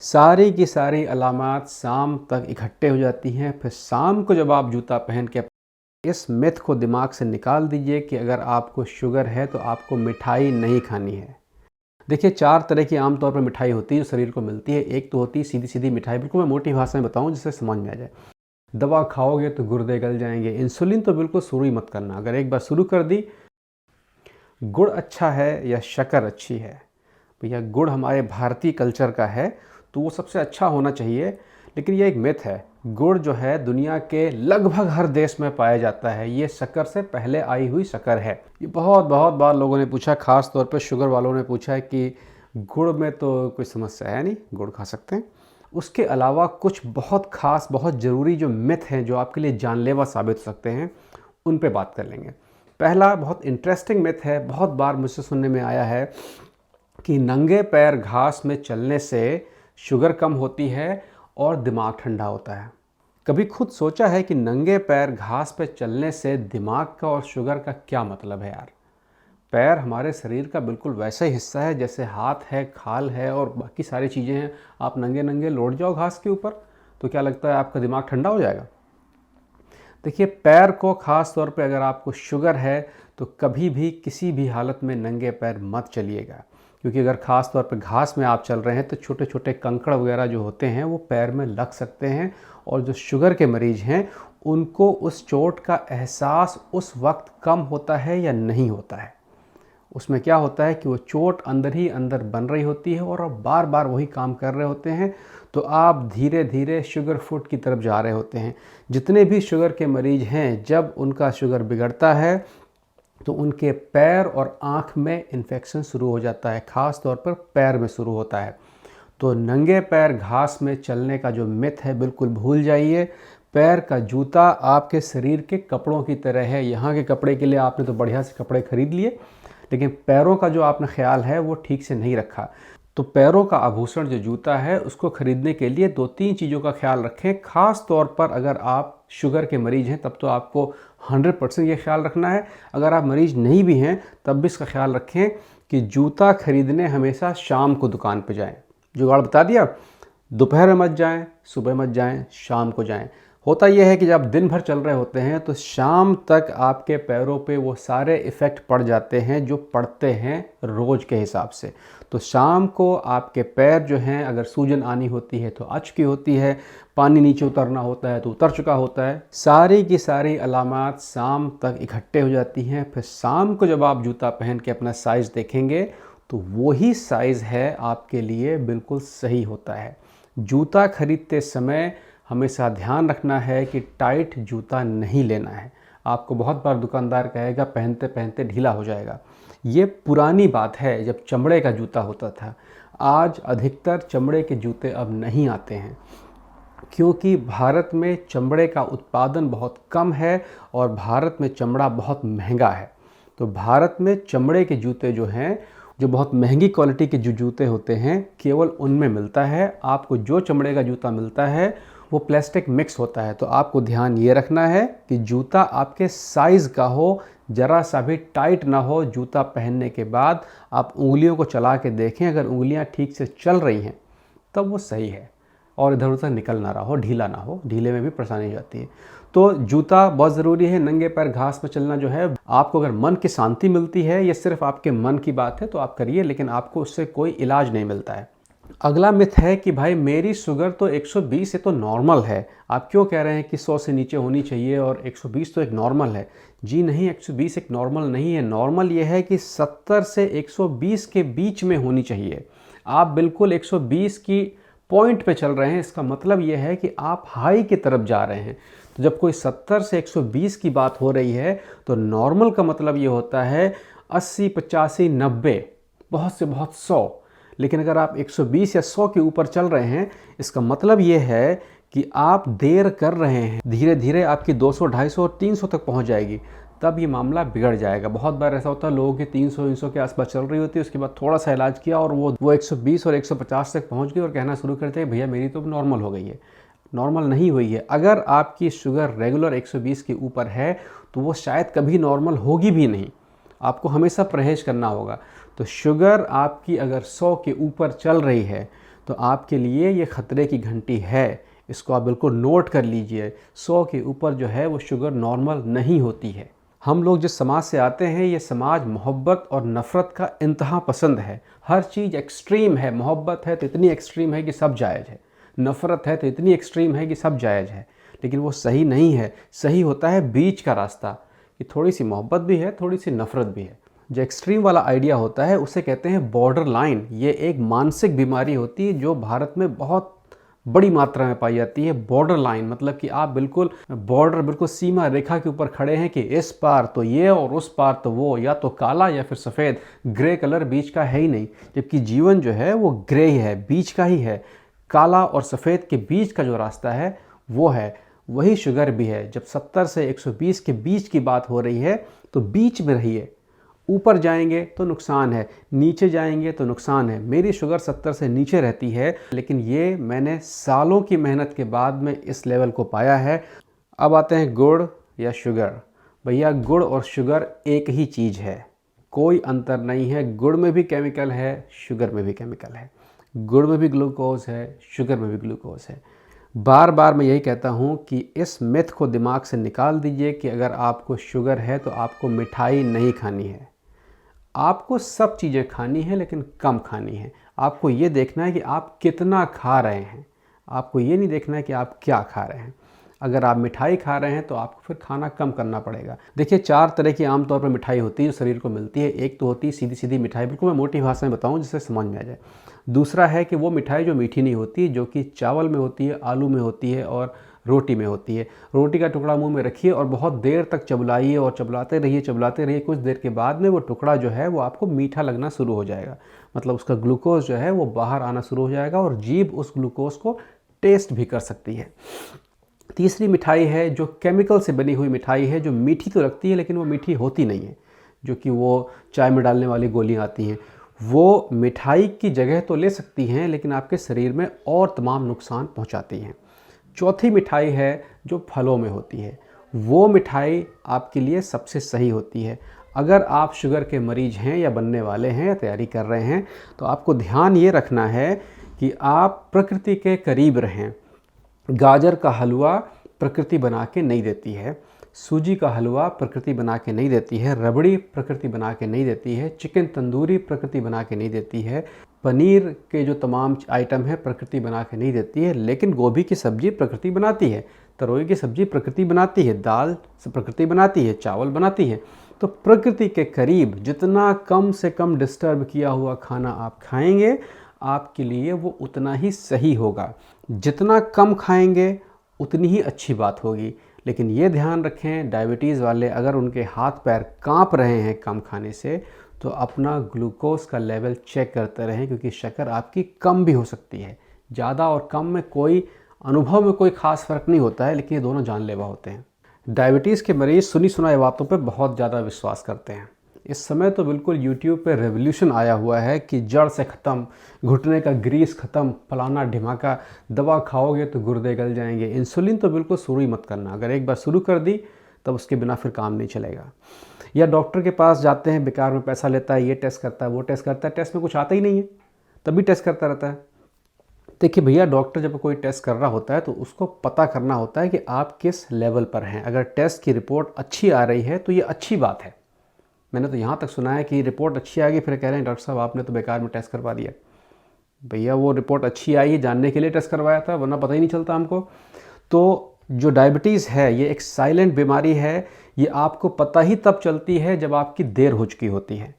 सारी की सारी अलामात शाम तक इकट्ठे हो जाती हैं। फिर शाम को जब आप जूता पहन के इस मिथ को दिमाग से निकाल दीजिए कि अगर आपको शुगर है तो आपको मिठाई नहीं खानी है। देखिए, 4 तरह की आमतौर पर मिठाई होती है जो शरीर को मिलती है। एक तो होती है सीधी-सीधी मिठाई, बिल्कुल मैं मोटी भाषा में बताऊँ जिससे समझ में आ जाए। दवा खाओगे तो गुर्दे गल जाएँगे। इंसुलिन तो बिल्कुल शुरू ही मत करना। अगर एक बार शुरू कर दी, गुड़ अच्छा है या शक्कर अच्छी है? भैया, गुड़ हमारे भारतीय कल्चर का है तो वो सबसे अच्छा होना चाहिए, लेकिन ये एक मिथ है। गुड़ जो है दुनिया के लगभग हर देश में पाया जाता है। ये शक्कर से पहले आई हुई शक्कर है। ये बहुत बहुत बार लोगों ने पूछा, खास तौर पे शुगर वालों ने पूछा है कि गुड़ में तो कोई समस्या है नहीं, गुड़ खा सकते हैं। उसके अलावा कुछ बहुत खास, बहुत ज़रूरी जो मिथ हैं जो आपके लिए जानलेवा साबित हो सकते हैं, उन पे बात कर लेंगे। पहला बहुत इंटरेस्टिंग मिथ है, बहुत बार मुझसे सुनने में आया है कि नंगे पैर घास में चलने से शुगर कम होती है और दिमाग ठंडा होता है। कभी खुद सोचा है कि नंगे पैर घास पे चलने से दिमाग का और शुगर का क्या मतलब है यार? पैर हमारे शरीर का बिल्कुल वैसा ही हिस्सा है जैसे हाथ है, खाल है और बाकी सारी चीज़ें हैं। आप नंगे नंगे लौट जाओ घास के ऊपर तो क्या लगता है आपका दिमाग ठंडा हो जाएगा? देखिए, पैर को ख़ास तौर पे अगर आपको शुगर है तो कभी भी किसी भी हालत में नंगे पैर मत चलिएगा, क्योंकि अगर ख़ास तौर पे घास में आप चल रहे हैं तो छोटे छोटे कंकड़ वगैरह जो होते हैं वो पैर में लग सकते हैं, और जो शुगर के मरीज़ हैं उनको उस चोट का एहसास उस वक्त कम होता है या नहीं होता है। उसमें क्या होता है कि वो चोट अंदर ही अंदर बन रही होती है और आप बार बार वही काम कर रहे होते हैं, तो आप धीरे धीरे शुगर फुट की तरफ जा रहे होते हैं। जितने भी शुगर के मरीज़ हैं, जब उनका शुगर बिगड़ता है तो उनके पैर और आँख में इन्फेक्शन शुरू हो जाता है, ख़ास तौर पर पैर में शुरू होता है। तो नंगे पैर घास में चलने का जो मिथ है बिल्कुल भूल जाइए। पैर का जूता आपके शरीर के कपड़ों की तरह है। यहाँ के कपड़े के लिए आपने तो बढ़िया से कपड़े खरीद लिए, लेकिन पैरों का जो आपने ख्याल है वो ठीक से नहीं रखा। तो पैरों का आभूषण जो जूता है उसको खरीदने के लिए 2-3 चीज़ों का ख्याल रखें। ख़ास तौर पर अगर आप शुगर के मरीज़ हैं तब तो आपको 100% ये ख्याल रखना है। अगर आप मरीज़ नहीं भी हैं तब भी इसका ख्याल रखें कि जूता खरीदने हमेशा शाम को दुकान पर जाएँ। जुगाड़ बता दिया, दोपहर में मत जाएं, सुबह मत जाएं, शाम को जाएं। होता यह है कि जब दिन भर चल रहे होते हैं तो शाम तक आपके पैरों पे वो सारे इफ़ेक्ट पड़ जाते हैं जो पड़ते हैं रोज़ के हिसाब से। तो शाम को आपके पैर जो हैं, अगर सूजन आनी होती है तो आ चुकी होती है, पानी नीचे उतरना होता है तो उतर चुका होता है। सारी की सारी अलामात शाम तक इकट्ठे हो जाती हैं। फिर शाम को जब आप जूता पहन के अपना साइज़ देखेंगे तो वही साइज़ है आपके लिए बिल्कुल सही होता है। जूता खरीदते समय हमेशा ध्यान रखना है कि टाइट जूता नहीं लेना है। आपको बहुत बार दुकानदार कहेगा पहनते पहनते ढीला हो जाएगा। ये पुरानी बात है, जब चमड़े का जूता होता था। आज अधिकतर चमड़े के जूते अब नहीं आते हैं, क्योंकि भारत में चमड़े का उत्पादन बहुत कम है और भारत में चमड़ा बहुत महंगा है। तो भारत में चमड़े के जूते जो हैं, जो बहुत महंगी क्वालिटी के जो जूते होते हैं, केवल उनमें मिलता है। आपको जो चमड़े का जूता मिलता है वो प्लास्टिक मिक्स होता है। तो आपको ध्यान ये रखना है कि जूता आपके साइज़ का हो, ज़रा सा भी टाइट ना हो। जूता पहनने के बाद आप उंगलियों को चला के देखें, अगर उंगलियां ठीक से चल रही हैं तब वो सही है, और इधर उधर निकल ना रहा हो, ढीला ना हो। ढीले में भी परेशानी हो जाती है। तो जूता बहुत ज़रूरी है। नंगे पैर घास में चलना जो है, आपको अगर मन की शांति मिलती है, ये सिर्फ आपके मन की बात है तो आप करिए, लेकिन आपको उससे कोई इलाज नहीं मिलता है। अगला मिथ है कि भाई मेरी शुगर तो 120 है तो नॉर्मल है, आप क्यों कह रहे हैं कि 100 से नीचे होनी चाहिए और 120 तो एक नॉर्मल है? जी नहीं, 120 एक नॉर्मल नहीं है। नॉर्मल ये है कि 70 से 120 के बीच में होनी चाहिए। आप बिल्कुल 120 की पॉइंट पे चल रहे हैं, इसका मतलब ये है कि आप हाई की तरफ जा रहे हैं। तो जब कोई 70 से 120 की बात हो रही है तो नॉर्मल का मतलब ये होता है 80, 85, 90, बहुत से बहुत 100। लेकिन अगर आप 120 या 100 के ऊपर चल रहे हैं, इसका मतलब ये है कि आप देर कर रहे हैं। धीरे धीरे आपकी 200, 250 और 300 तक पहुंच जाएगी, तब ये मामला बिगड़ जाएगा। बहुत बार ऐसा होता है, लोगों की 300 के आसपास चल रही होती है, उसके बाद थोड़ा सा इलाज किया और वो 120 और 150 तक पहुंच गई और कहना शुरू करते हैं भैया मेरी तो नॉर्मल हो गई है। नॉर्मल नहीं हुई है। अगर आपकी शुगर रेगुलर 120 के ऊपर है तो वो शायद कभी नॉर्मल होगी भी नहीं। आपको हमेशा परहेज करना होगा। तो शुगर आपकी अगर 100 के ऊपर चल रही है तो आपके लिए ये ख़तरे की घंटी है। इसको आप बिल्कुल नोट कर लीजिए। 100 के ऊपर जो है वो शुगर नॉर्मल नहीं होती है। हम लोग जिस समाज से आते हैं, ये समाज मोहब्बत और नफ़रत का इंतहा पसंद है। हर चीज़ एक्सट्रीम है। मोहब्बत है तो इतनी एक्सट्रीम है कि सब जायज़ है, नफ़रत है तो इतनी एक्सट्रीम है कि सब जायज़ है। लेकिन वो सही नहीं है। सही होता है बीच का रास्ता, कि थोड़ी सी मोहब्बत भी है, थोड़ी सी नफ़रत भी है। जो एक्सट्रीम वाला आइडिया होता है उसे कहते हैं बॉर्डर लाइन। ये एक मानसिक बीमारी होती है जो भारत में बहुत बड़ी मात्रा में पाई जाती है। बॉर्डर लाइन मतलब कि आप बिल्कुल बॉर्डर, बिल्कुल सीमा रेखा के ऊपर खड़े हैं कि इस पार तो ये और उस पार तो वो, या तो काला या फिर सफ़ेद। ग्रे कलर बीच का है ही नहीं। जबकि जीवन जो है वो ग्रे ही है, बीच का ही है। काला और सफ़ेद के बीच का जो रास्ता है वो है। वही शुगर भी है। जब 70 से 120 के बीच की बात हो रही है तो बीच में रहिए। ऊपर जाएंगे तो नुकसान है, नीचे जाएंगे तो नुकसान है। मेरी शुगर 70 से नीचे रहती है, लेकिन ये मैंने सालों की मेहनत के बाद में इस लेवल को पाया है। अब आते हैं गुड़ या शुगर। भैया गुड़ और शुगर एक ही चीज़ है, कोई अंतर नहीं है। गुड़ में भी केमिकल है, शुगर में भी केमिकल है। गुड़ में भी ग्लूकोज है, शुगर में भी ग्लूकोज है। बार बार मैं यही कहता हूँ कि इस मिथ को दिमाग से निकाल दीजिए कि अगर आपको शुगर है तो आपको मिठाई नहीं खानी है। आपको सब चीज़ें खानी है, लेकिन कम खानी है। आपको ये देखना है कि आप कितना खा रहे हैं। आपको ये नहीं देखना है कि आप क्या खा रहे हैं। अगर आप मिठाई खा रहे हैं तो आपको फिर खाना कम करना पड़ेगा। देखिए 4 तरह की आमतौर पर मिठाई होती है जो शरीर को मिलती है। एक तो होती है सीधी सीधी मिठाई, बिल्कुल मैं मोटी भाषा में बताऊं जिससे समझ में आ जाए। दूसरा है कि वो मिठाई जो मीठी नहीं होती, जो कि चावल में होती है, आलू में होती है और रोटी में होती है। रोटी का टुकड़ा मुंह में रखिए और बहुत देर तक चबलाइए और चबलाते रहिए। कुछ देर के बाद में वो टुकड़ा जो है वो आपको मीठा लगना शुरू हो जाएगा। मतलब उसका ग्लूकोज जो है वो बाहर आना शुरू हो जाएगा और जीभ उस ग्लूकोज को टेस्ट भी कर सकती है। तीसरी मिठाई है जो केमिकल से बनी हुई मिठाई है, जो मीठी तो लगती है लेकिन वो मीठी होती नहीं है, जो कि वो चाय में डालने वाली गोलियां आती हैं। वो मिठाई की जगह तो ले सकती हैं लेकिन आपके शरीर में और तमाम नुकसान पहुंचाती हैं। चौथी मिठाई है जो फलों में होती है। वो मिठाई आपके लिए सबसे सही होती है। अगर आप शुगर के मरीज हैं या बनने वाले हैं या तैयारी कर रहे हैं तो आपको ध्यान ये रखना है कि आप प्रकृति के करीब रहें। गाजर का हलवा प्रकृति बना के नहीं देती है, सूजी का हलवा प्रकृति बना के नहीं देती है, रबड़ी प्रकृति बना के नहीं देती है, चिकन तंदूरी प्रकृति बना के नहीं देती है, पनीर के जो तमाम आइटम है प्रकृति बना के नहीं देती है। लेकिन गोभी की सब्ज़ी प्रकृति बनाती है, तरोई की सब्ज़ी प्रकृति बनाती है, दाल प्रकृति बनाती है, चावल बनाती है। तो प्रकृति के करीब जितना कम से कम डिस्टर्ब किया हुआ खाना आप खाएंगे, आपके लिए वो उतना ही सही होगा। जितना कम खाएंगे उतनी ही अच्छी बात होगी। लेकिन ये ध्यान रखें, डायबिटीज़ वाले अगर उनके हाथ पैर कांप रहे हैं कम खाने से, तो अपना ग्लूकोज का लेवल चेक करते रहें, क्योंकि शक्कर आपकी कम भी हो सकती है। ज़्यादा और कम में कोई अनुभव में कोई ख़ास फ़र्क नहीं होता है, लेकिन ये दोनों जानलेवा होते हैं। डायबिटीज़ के मरीज़ सुनी सुनाई बातों पे बहुत ज़्यादा विश्वास करते हैं। इस समय तो बिल्कुल यूट्यूब पे रेवोल्यूशन आया हुआ है कि जड़ से ख़त्म, घुटने का ग्रीस ख़त्म, फलाना ढिमाका, दवा खाओगे तो गुर्दे गल जाएंगे। इंसुलिन तो बिल्कुल शुरू ही मत करना। अगर एक बार शुरू कर दी तब उसके बिना फिर काम नहीं चलेगा। या डॉक्टर के पास जाते हैं, बेकार में पैसा लेता है, ये टेस्ट करता है, वो टेस्ट करता है, टेस्ट में कुछ आता ही नहीं है, तभी टेस्ट करता रहता है। देखिए भैया, डॉक्टर जब कोई टेस्ट कर रहा होता है तो उसको पता करना होता है कि आप किस लेवल पर हैं। अगर टेस्ट की रिपोर्ट अच्छी आ रही है तो ये अच्छी बात है। मैंने तो यहाँ तक सुना है कि रिपोर्ट अच्छी आ गई, फिर कह रहे हैं डॉक्टर साहब आपने तो बेकार में टेस्ट करवा दिया। भैया वो रिपोर्ट अच्छी आई है जानने के लिए टेस्ट करवाया था, वरना पता ही नहीं चलता हमको। तो जो डायबिटीज़ है ये एक साइलेंट बीमारी है। ये आपको पता ही तब चलती है जब आपकी देर हो चुकी होती है।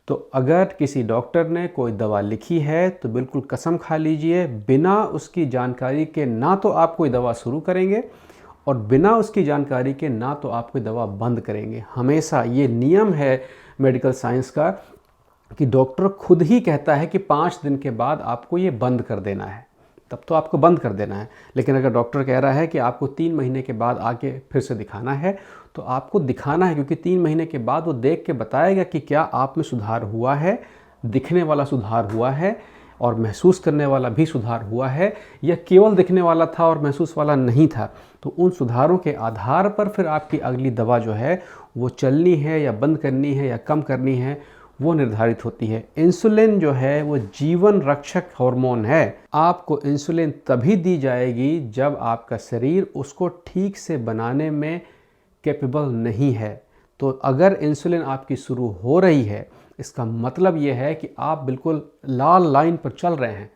तो अगर किसी डॉक्टर ने कोई दवा लिखी है तो बिल्कुल कसम खा लीजिए, बिना उसकी जानकारी के ना तो आप कोई दवा शुरू करेंगे और बिना उसकी जानकारी के ना तो आप कोई दवा बंद करेंगे। हमेशा ये नियम है मेडिकल साइंस का कि डॉक्टर खुद ही कहता है कि 5 दिन के बाद आपको ये बंद कर देना है, तब तो आपको बंद कर देना है। लेकिन अगर डॉक्टर कह रहा है कि आपको 3 महीने के बाद आके फिर से दिखाना है, तो आपको दिखाना है, क्योंकि 3 महीने के बाद वो देख के बताएगा कि क्या आप में सुधार हुआ है, दिखने वाला सुधार हुआ है और महसूस करने वाला भी सुधार हुआ है, या केवल दिखने वाला था और महसूस वाला नहीं था। तो उन सुधारों के आधार पर फिर आपकी अगली दवा जो है वो चलनी है या बंद करनी है या कम करनी है, वो निर्धारित होती है। इंसुलिन जो है वो जीवन रक्षक हार्मोन है। आपको इंसुलिन तभी दी जाएगी जब आपका शरीर उसको ठीक से बनाने में कैपेबल नहीं है। तो अगर इंसुलिन आपकी शुरू हो रही है, इसका मतलब ये है कि आप बिल्कुल लाल लाइन पर चल रहे हैं।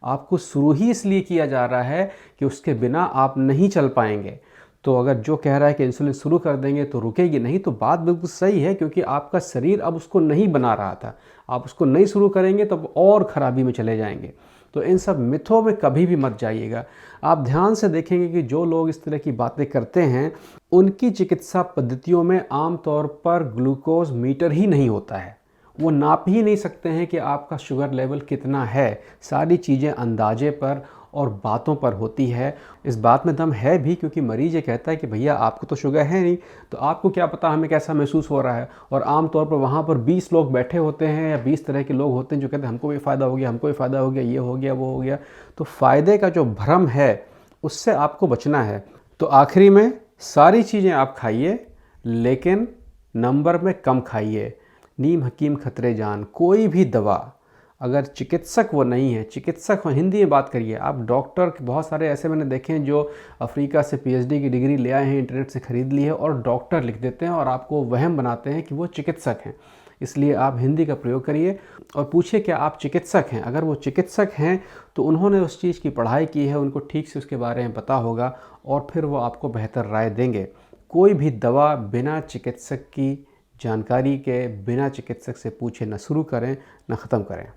आपको शुरू ही इसलिए किया जा रहा है कि उसके बिना आप नहीं चल पाएंगे। तो अगर जो कह रहा है कि इंसुलिन शुरू कर देंगे तो रुकेगी नहीं, तो बात बिल्कुल सही है, क्योंकि आपका शरीर अब उसको नहीं बना रहा था। आप उसको नहीं शुरू करेंगे तो और ख़राबी में चले जाएंगे। तो इन सब मिथों में कभी भी मत जाइएगा। आप ध्यान से देखेंगे कि जो लोग इस तरह की बातें करते हैं, उनकी चिकित्सा पद्धतियों में आमतौर पर ग्लूकोज मीटर ही नहीं होता है। वो नाप ही नहीं सकते हैं कि आपका शुगर लेवल कितना है। सारी चीज़ें अंदाजे पर और बातों पर होती है। इस बात में दम है भी, क्योंकि मरीज़ ये कहता है कि भैया आपको तो शुगर है नहीं, तो आपको क्या पता हमें कैसा महसूस हो रहा है। और आम तौर पर वहाँ पर 20 लोग बैठे होते हैं या 20 तरह के लोग होते हैं जो कहते हैं हमको भी फ़ायदा हो गया, हमको भी फ़ायदा हो गया, ये हो गया, वो हो गया। तो फ़ायदे का जो भ्रम है उससे आपको बचना है। तो आखिरी में सारी चीज़ें आप खाइए, लेकिन नंबर में कम खाइए। नीम हकीम खतरे जान। कोई भी दवा अगर चिकित्सक वो नहीं है, चिकित्सक हो, हिंदी में बात करिए। आप डॉक्टर बहुत सारे ऐसे मैंने देखे हैं जो अफ्रीका से पीएचडी की डिग्री ले आए हैं, इंटरनेट से ख़रीद ली है और डॉक्टर लिख देते हैं और आपको वहम बनाते हैं कि वो चिकित्सक हैं। इसलिए आप हिंदी का प्रयोग करिए और पूछिए क्या आप चिकित्सक हैं। अगर वो चिकित्सक हैं तो उन्होंने उस चीज़ की पढ़ाई की है, उनको ठीक से उसके बारे में पता होगा और फिर वो आपको बेहतर राय देंगे। कोई भी दवा बिना चिकित्सक की जानकारी के, बिना चिकित्सक से पूछे न शुरू करें न ख़त्म करें।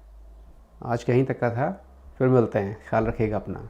आज कहीं तक का था, फिर मिलते हैं। ख्याल रखिएगा अपना।